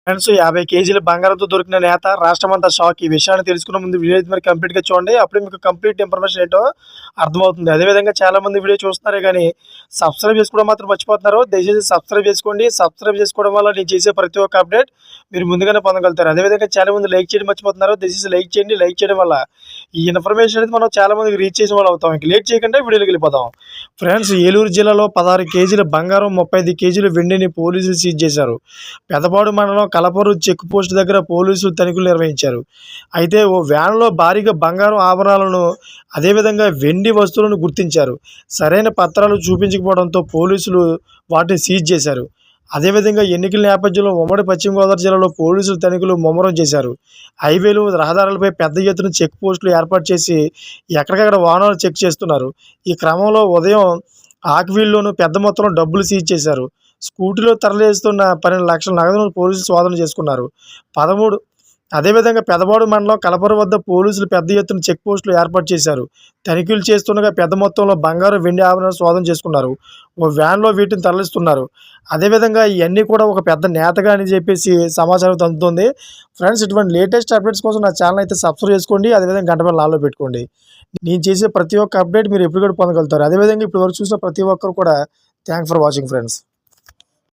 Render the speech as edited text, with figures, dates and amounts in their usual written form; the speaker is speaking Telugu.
ఫ్రెండ్స్ 50 కేజీల బంగారంతో దొరికిన నేత రాష్ట్రమంతా షాక్. ఈ విషయాన్ని తెలుసుకునే ముందు వీడియో అయితే మరి కంప్లీట్‌గా చూడండి. అప్పుడే మీకు కంప్లీట్ ఇన్ఫర్మేషన్ ఏంటో అర్థమవుతుంది. అదేవిధంగా చాలామంది వీడియో చూస్తున్నారే గానీ సబ్స్క్రైబ్ చేసుకోవడం మాత్రం మర్చిపోతున్నారు. దయచేసి సబ్స్క్రైబ్ చేసుకోండి. సబ్స్క్రైబ్ చేసుకోవడం వల్ల నేను చేసే ప్రతి ఒక్క అప్డేట్ మీరు ముందుగానే పొందగలుగుతారు. అదేవిధంగా చాలామంది లైక్ చేయడం మర్చిపోతున్నారు. దయచేసి లైక్ చేయండి. లైక్ చేయడం వల్ల ఈ ఇన్ఫర్మేషన్ అనేది మనం చాలామందికి రీచ్ చేసిన వాళ్ళు అవుతాం. ఇంక లేట్ చేయకుండా వీడియోలోకి వెళ్ళిపోదాం. ఫ్రెండ్స్, ఏలూరు జిల్లాలో 16 కేజీల బంగారం, 35 కేజీల వెండిని పోలీసులు సీజ్ చేశారు. పెదపాడు మండలం కలపరు చెక్ పోస్ట్ దగ్గర పోలీసులు తనిఖీలు నిర్వహించారు. అయితే ఓ వ్యాన్లో భారీగా బంగారం ఆభరణాలను, అదేవిధంగా వెండి వస్తువులను గుర్తించారు. సరైన పత్రాలు చూపించకపోవడంతో పోలీసులు వాటిని సీజ్ చేశారు. అదేవిధంగా ఎన్నికల నేపథ్యంలో ఉమ్మడి పశ్చిమ గోదావరి జిల్లాలో పోలీసులు తనిఖీలు ముమ్మరం చేశారు. హైవేలు, రహదారులపై పెద్ద ఎత్తున చెక్ పోస్టులు ఏర్పాటు చేసి ఎక్కడికక్కడ వాహనాలు చెక్ చేస్తున్నారు. ఈ క్రమంలో ఉదయం ఆక్వీల్లోనూ పెద్ద మొత్తంలో డబ్బులు సీజ్ చేశారు. స్కూటీలో తరలిస్తున్న 12 లక్షల నగదును పోలీసులు స్వాధీనం చేసుకున్నారు. 13 అదేవిధంగా పెదపాడు మండలం కలపర వద్ద పోలీసులు పెద్ద ఎత్తున చెక్ పోస్టులు ఏర్పాటు చేశారు. తనిఖీలు చేస్తుండగా పెద్ద మొత్తంలో బంగారు, వెండి ఆభరణాలు స్వాధీనం చేసుకున్నారు. ఓ వ్యాన్లో వీటిని తరలిస్తున్నారు. అదేవిధంగా ఇవన్నీ కూడా ఒక పెద్ద నేతగా అని చెప్పేసి సమాచారం అందుతుంది. ఫ్రెండ్స్, ఇటువంటి లేటెస్ట్ అప్డేట్స్ కోసం నా ఛానల్ అయితే సబ్స్క్రైబ్ చేసుకోండి. అదేవిధంగా గంట బెల్ ఆన్లో పెట్టుకోండి. నేను చేసే ప్రతి ఒక్క అప్డేట్ మీరు ఎప్పుడు కూడా పొందగలుగుతారు. అదేవిధంగా ఇప్పటివరకు చూసిన ప్రతి ఒక్కరు కూడా థ్యాంక్స్ ఫర్ వాచింగ్ ఫ్రెండ్స్.